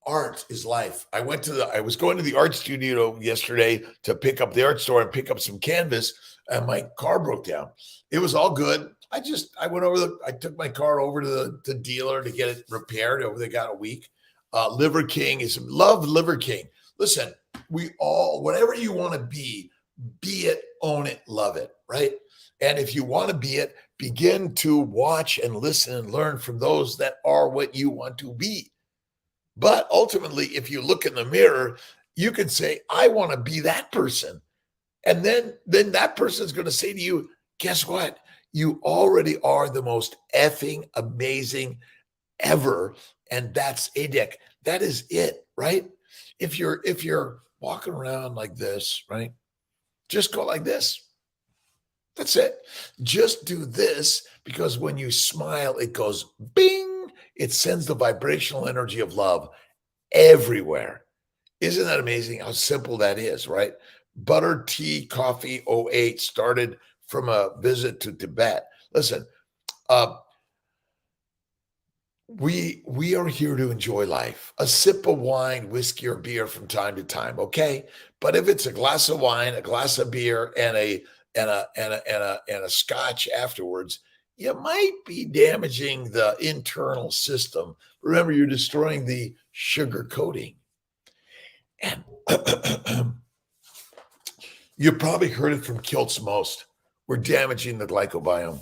art is life. I was going to the art studio yesterday to pick up the art store and pick up some canvas, and my car broke down. It was all good. I took my car over to the dealer to get it repaired. They got a week. Liver King love Liver King. Listen, we all, whatever you want to be it, own it, love it, right? And if you want to be it, begin to watch and listen and learn from those that are what you want to be. But ultimately, if you look in the mirror, you can say, I want to be that person. And then that person is going to say to you, guess what? You already are the most effing amazing ever. And that's it. That is it. right? If you're walking around like this, right? Just go like this. That's it. Just do this because when you smile, it goes bing. It sends the vibrational energy of love everywhere. Isn't that amazing how simple that is, right? Butter, tea, coffee, '08 started from a visit to Tibet. Listen, uh, we are here to enjoy life. A sip of wine, whiskey, or beer from time to time, okay? But if it's a glass of wine, a glass of beer, and a scotch afterwards, you might be damaging the internal system. Remember, you're destroying the sugar coating. And you probably heard it from Kiltz most. We're damaging the glycobiome.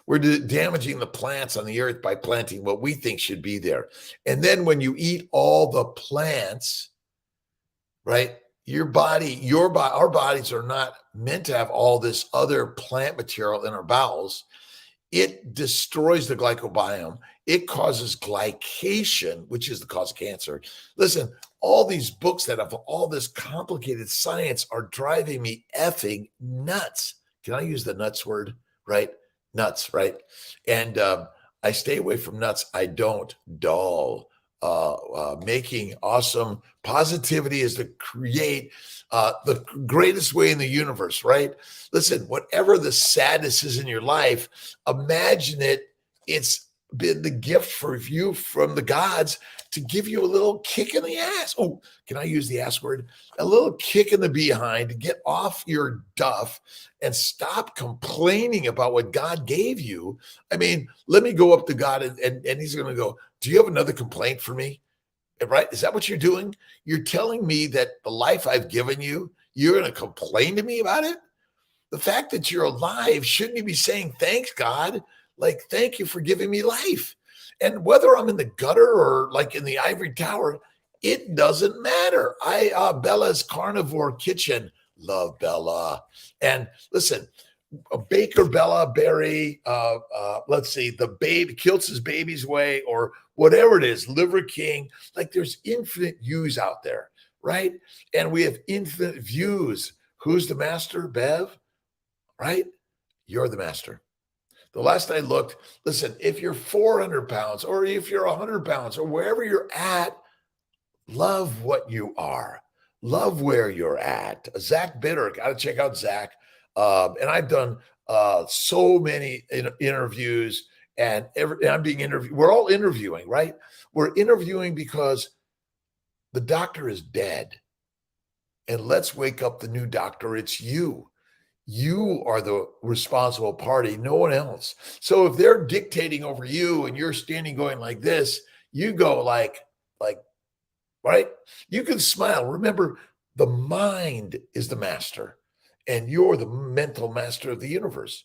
We're damaging the plants on the earth by planting what we think should be there. And then when you eat all the plants, right? Our bodies are not meant to have all this other plant material in our bowels. It destroys the glycobiome. It causes glycation, which is the cause of cancer. Listen, all these books that have all this complicated science are driving me effing nuts. Can I use the nuts word? Right? Nuts, right? And I stay away from nuts. I don't dull. Making awesome positivity is to create the greatest way in the universe, right? Listen, whatever the sadness is in your life, imagine it's been the gift for you from the gods to give you a little kick in the ass. Oh, can I use the ass word? A little kick in the behind to get off your duff and stop complaining about what God gave you. I mean, let me go up to God and he's going to go, do you have another complaint for me? Right? Is that what you're doing? You're telling me that the life I've given you, you're going to complain to me about it? The fact that you're alive, shouldn't you be saying, thanks, God? Like, thank you for giving me life. And whether I'm in the gutter or like in the ivory tower, it doesn't matter. Bella's Carnivore Kitchen. Love Bella. And listen, Baker Bella Berry, let's see, the baby, Kiltz's Baby's Way, or whatever it is, Liver King. Like there's infinite views out there, right? And we have infinite views. Who's the master, Bev? Right? You're the master. The last I looked, listen, if you're 400 pounds or if you're 100 pounds or wherever you're at, love what you are. Love where you're at. Zach Bitter, got to check out Zach. And I've done so many interviews and I'm being interviewed. We're all interviewing, right? We're interviewing because the doctor is dead. And let's wake up the new doctor. It's you. You are the responsible party, no one else. So if they're dictating over you and you're standing going like this, you go like, right? You can smile. Remember, the mind is the master and you're the mental master of the universe.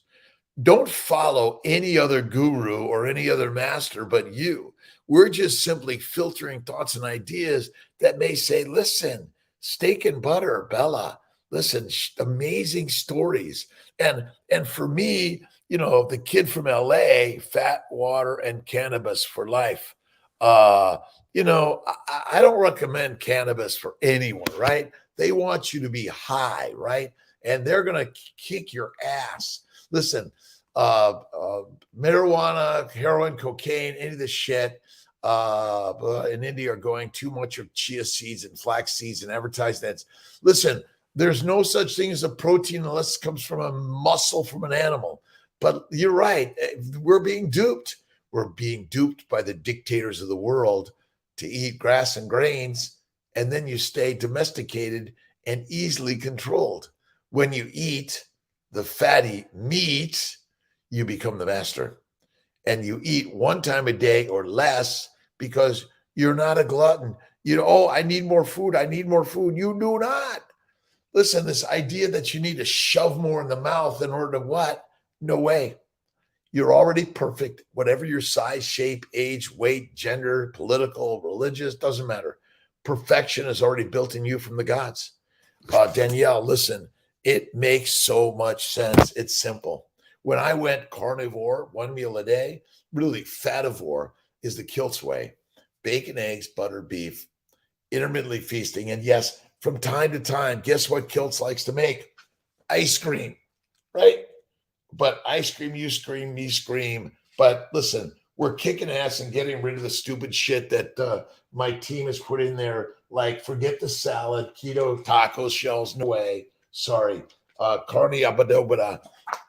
Don't follow any other guru or any other master but you. We're just simply filtering thoughts and ideas that may say, listen, steak and butter, Bella. Listen, amazing stories. And for me, the kid from LA, fat, water, and cannabis for life. I don't recommend cannabis for anyone, right? They want you to be high, right? And they're going to kick your ass. Listen, marijuana, heroin, cocaine, any of this shit in India are going too much of chia seeds and flax seeds and advertisements. Listen, there's no such thing as a protein unless it comes from a muscle from an animal. But you're right. We're being duped. We're being duped by the dictators of the world to eat grass and grains, and then you stay domesticated and easily controlled. When you eat the fatty meat, you become the master. And you eat one time a day or less because you're not a glutton. I need more food. I need more food. You do not. Listen, this idea that you need to shove more in the mouth in order to what? No way. You're already perfect. Whatever your size, shape, age, weight, gender, political, religious, doesn't matter. Perfection is already built in you from the gods. Danielle, listen, it makes so much sense. It's simple. When I went carnivore, one meal a day, really fativore is the Kiltz way. Bacon, eggs, butter, beef. intermittently feasting. And yes, from time to time, guess what Kiltz likes to make? Ice cream, right? But ice cream, you scream, me scream. But listen, we're kicking ass and getting rid of the stupid shit that my team has put in there. Like, forget the salad, keto taco shells. No way. Sorry. Carne abadobada.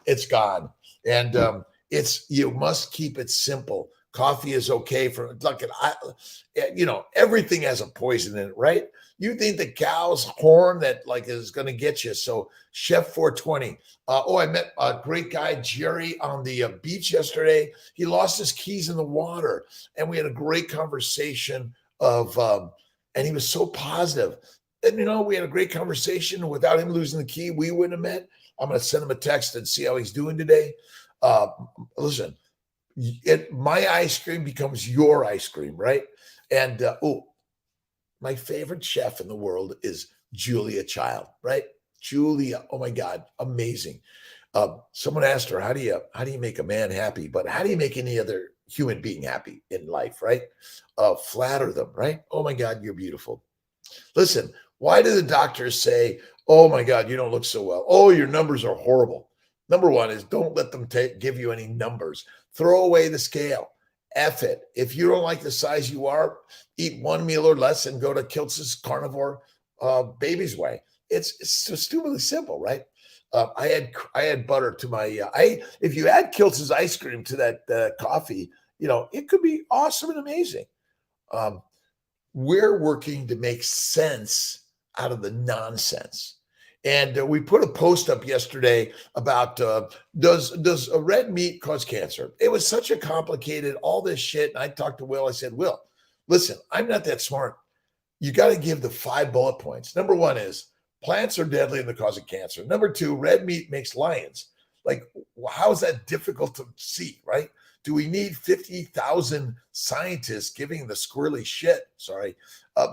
It's gone. And you must keep it simple. Coffee is okay for like everything has a poison in it, right? You think the cow's horn that like is going to get you. So Chef 420. I met a great guy, Jerry, on the beach yesterday. He lost his keys in the water, and we had a great conversation and he was so positive. And we had a great conversation. Without him losing the key, we wouldn't have met. I'm going to send him a text and see how he's doing today. Listen, my ice cream becomes your ice cream, right? And my favorite chef in the world is Julia Child, right? Julia, oh my God, amazing. Someone asked her, how do you make a man happy? But how do you make any other human being happy in life, right? Flatter them, right? Oh my God, you're beautiful. Listen, why do the doctors say, oh my God, you don't look so well? Oh, your numbers are horrible. Number one is don't let them give you any numbers. Throw away the scale. F it. If you don't like the size you are, eat one meal or less and go to Kiltz's carnivore baby's way. It's so stupidly simple, right? I had butter to my if you add Kiltz's ice cream to that coffee, it could be awesome and amazing. We're working to make sense out of the nonsense. And we put a post up yesterday about does a red meat cause cancer? It was such a complicated, all this shit. And I talked to Will. I said, Will, listen, I'm not that smart. You got to give the 5 bullet points. Number one is plants are deadly and the cause of cancer. Number two, red meat makes lions. Like, how is that difficult to see, right? Do we need 50,000 scientists giving the squirrely shit,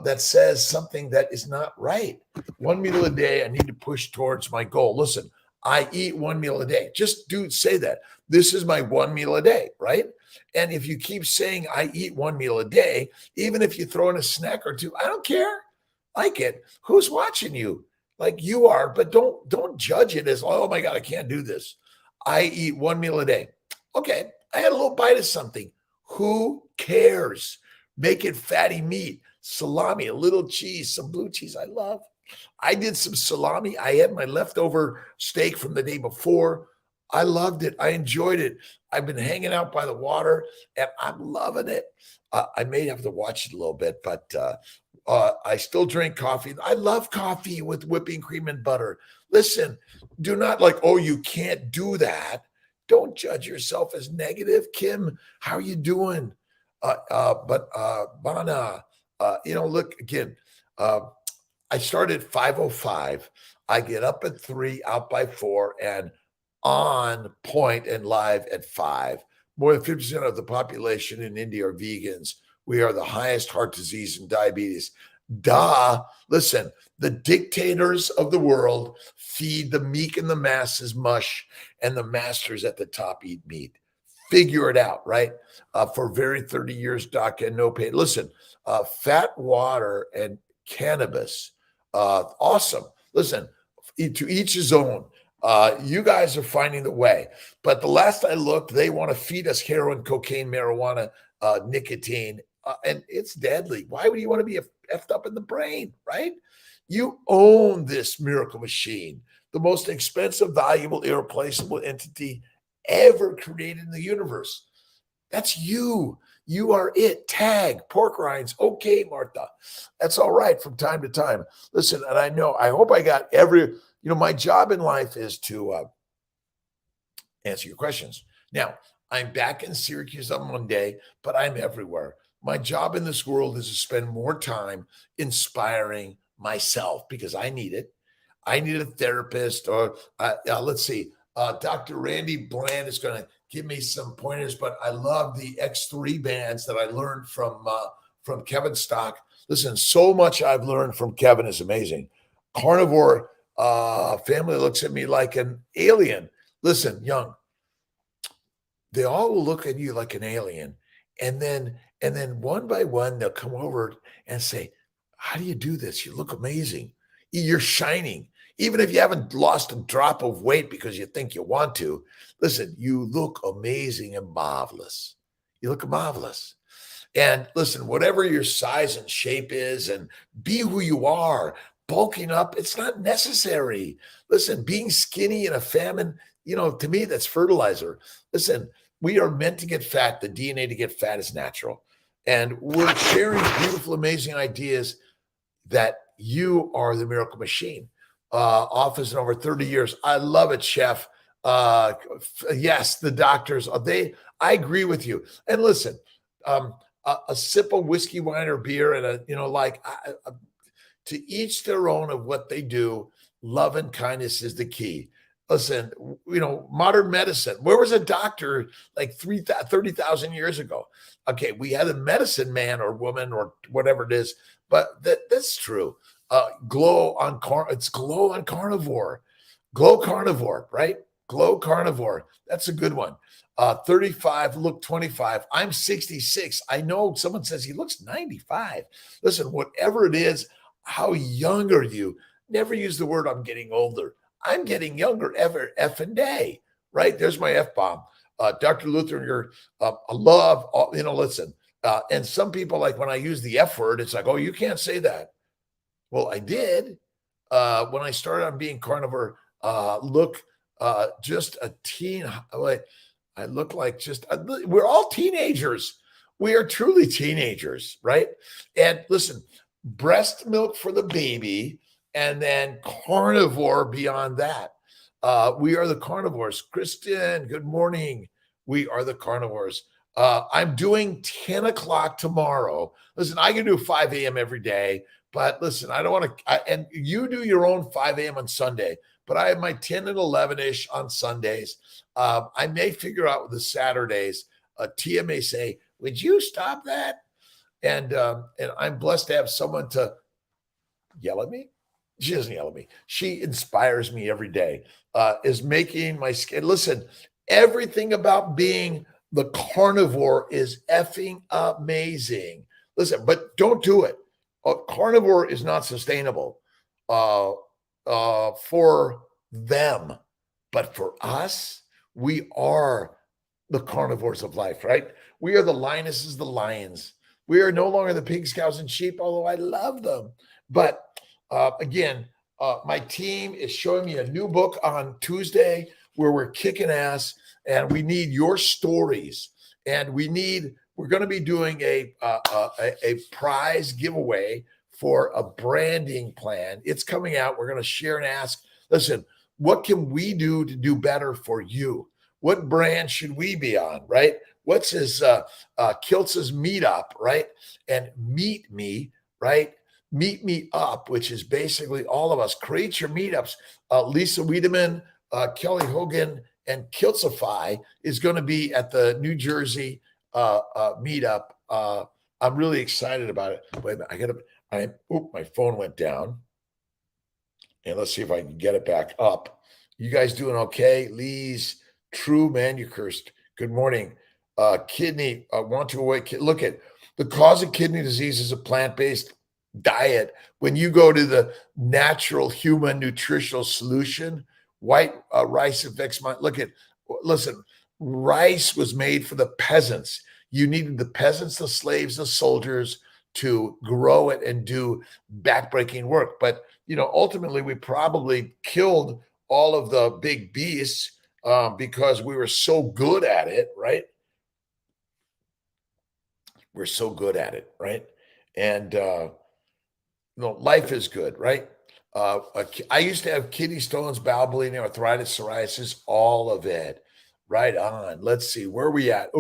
that says something that is not right? One meal a day, I need to push towards my goal. Listen, I eat one meal a day. Just say that. This is my one meal a day, right? And if you keep saying I eat one meal a day, even if you throw in a snack or two, I don't care. Like it. Who's watching you? Like you are, but don't judge it as, oh my God, I can't do this. I eat one meal a day. Okay, I had a little bite of something. Who cares? Make it fatty meat, salami, a little cheese, some blue cheese I love. I did some salami. I had my leftover steak from the day before. I loved it. I enjoyed it. I've been hanging out by the water and I'm loving it. I may have to watch it a little bit, but I still drink coffee. I love coffee with whipping cream and butter. Listen, do not you can't do that. Don't judge yourself as negative. Kim, how are you doing? Bana, look again. I started at 5:05. I get up at 3, out by 4, and on point and live at 5. More than 50% of the population in India are vegans. We are the highest heart disease and diabetes. Duh. Listen, the dictators of the world feed the meek and the masses mush, and the masters at the top eat meat. Figure it out, right? For very 30 years, doc, and no pay. Listen, fat water and cannabis, awesome. Listen, to each his own. You guys are finding the way. But the last I looked, they want to feed us heroin, cocaine, marijuana, nicotine, and it's deadly. Why would you want to be effed up in the brain, right? You own this miracle machine, the most expensive, valuable, irreplaceable entity ever created in the universe. That's you. You are it. Tag, pork rinds. Okay, Martha. That's all right from time to time. Listen, and I hope I got my job in life is to answer your questions. Now, I'm back in Syracuse on Monday, but I'm everywhere. My job in this world is to spend more time inspiring myself because I need it. I need a therapist or let's see. Dr. Randy Bland is going to give me some pointers, but I love the X3 bands that I learned from Kevin Stock. Listen, so much I've learned from Kevin is amazing. Carnivore family looks at me like an alien. Listen, Young, they all will look at you like an alien. And then one by one, they'll come over and say, How do you do this? You look amazing. You're shining. Even if you haven't lost a drop of weight because you think you want to, listen, you look amazing and marvelous. You look marvelous. And listen, whatever your size and shape is, and be who you are. Bulking up, it's not necessary. Listen, being skinny in a famine, to me, that's fertilizer. Listen, we are meant to get fat. The DNA to get fat is natural. And we're sharing beautiful, amazing ideas that you are the miracle machine. Office in over 30 years. I love it, Chef. Yes, the doctors, I agree with you. And listen, a sip of whiskey, wine, or beer, and to each their own of what they do. Love and kindness is the key. Listen, modern medicine. Where was a doctor like 30,000 years ago? Okay, we had a medicine man or woman or whatever it is, but that's true. It's glow on carnivore. Glow carnivore, right? Glow carnivore. That's a good one. 35, look 25. I'm 66. I know someone says he looks 95. Listen, whatever it is, how young are you? Never use the word I'm getting older. I'm getting younger every effing day, right? There's my F bomb. Dr. Luther, I love, listen. And some people, like when I use the F word, it's like, oh, you can't say that. Well, I did when I started on being carnivore. Look, just a teen. I look like we're all teenagers. We are truly teenagers, right? And listen, breast milk for the baby, and then carnivore beyond that. We are the carnivores. Kristen, good morning. We are the carnivores. I'm doing 10 o'clock tomorrow. Listen, I can do 5 a.m. every day, but listen, I don't want to, and you do your own 5 a.m. on Sunday, but I have my 10 and 11-ish on Sundays. I may figure out with the Saturdays. Tia may say, would you stop that? And I'm blessed to have someone to yell at me. She doesn't yell at me. She inspires me every day, is making my skin. Listen, everything about being the carnivore is effing amazing. Listen, but don't do it. Carnivore is not sustainable for them. But for us, we are the carnivores of life, right? We are the lionesses, the lions. We are no longer the pigs, cows, and sheep, although I love them. But again, my team is showing me a new book on Tuesday where we're kicking ass, and we need your stories. And we're going to be doing a prize giveaway for a branding plan. It's coming out. We're going to share and ask, listen, what can we do to do better for you? What brand should we be on, right? What's his Kiltz's meetup, right? And meet me, right? Meet me up, which is basically all of us. Create your meetups. Lisa Wiedemann, Kelly Hogan, and Kiltzify is going to be at the New Jersey meetup. I'm really excited about it. Wait a minute, my phone went down. And let's see if I can get it back up. You guys doing okay? Lee's True Manucurst. Good morning. Kidney, want to awake. Look at the cause of kidney disease is a plant-based diet. When you go to the natural human nutritional solution, white rice affects listen, rice was made for the peasants. You needed the peasants, the slaves, the soldiers to grow it and do backbreaking work. But, ultimately we probably killed all of the big beasts because we were so good at it, right? We're so good at it, right? And, life is good, right? I used to have kidney stones, bowel bleeding, arthritis, psoriasis, all of it. Right on. Let's see, where are we at?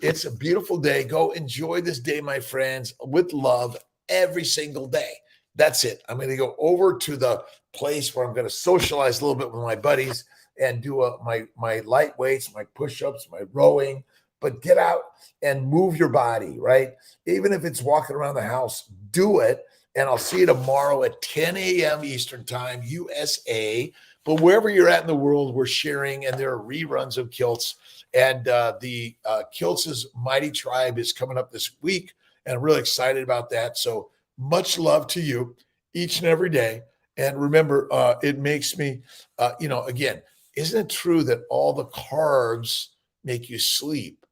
It's a beautiful day. Go enjoy this day, my friends, with love every single day. That's it. I'm going to go over to the place where I'm going to socialize a little bit with my buddies and do my light weights, my push-ups, my rowing, but get out and move your body, right? Even if it's walking around the house, do it. And I'll see you tomorrow at 10 a.m. Eastern time, USA. But wherever you're at in the world, we're sharing, and there are reruns of Kiltz. And the Kiltz's Mighty Tribe is coming up this week, and I'm really excited about that. So Much love to you each and every day. And remember, it makes me, again, isn't it true that all the carbs make you sleep?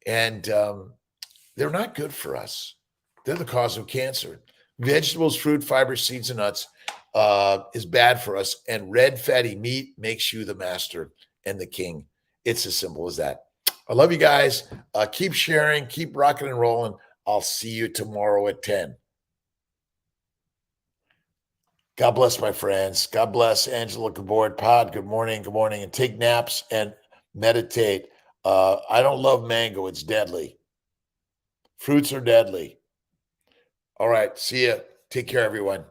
And they're not good for us. They're the cause of cancer. Vegetables, fruit, fiber, seeds, and nuts is bad for us. And red fatty meat makes you the master and the king. It's as simple as that. I love you guys. Keep sharing, keep rocking and rolling. I'll see you tomorrow at 10. God bless my friends. God bless Angela. Good morning, Pod. Good morning. Good morning. And take naps and meditate. I don't love mango. It's deadly. Fruits are deadly. All right. See ya. Take care, everyone.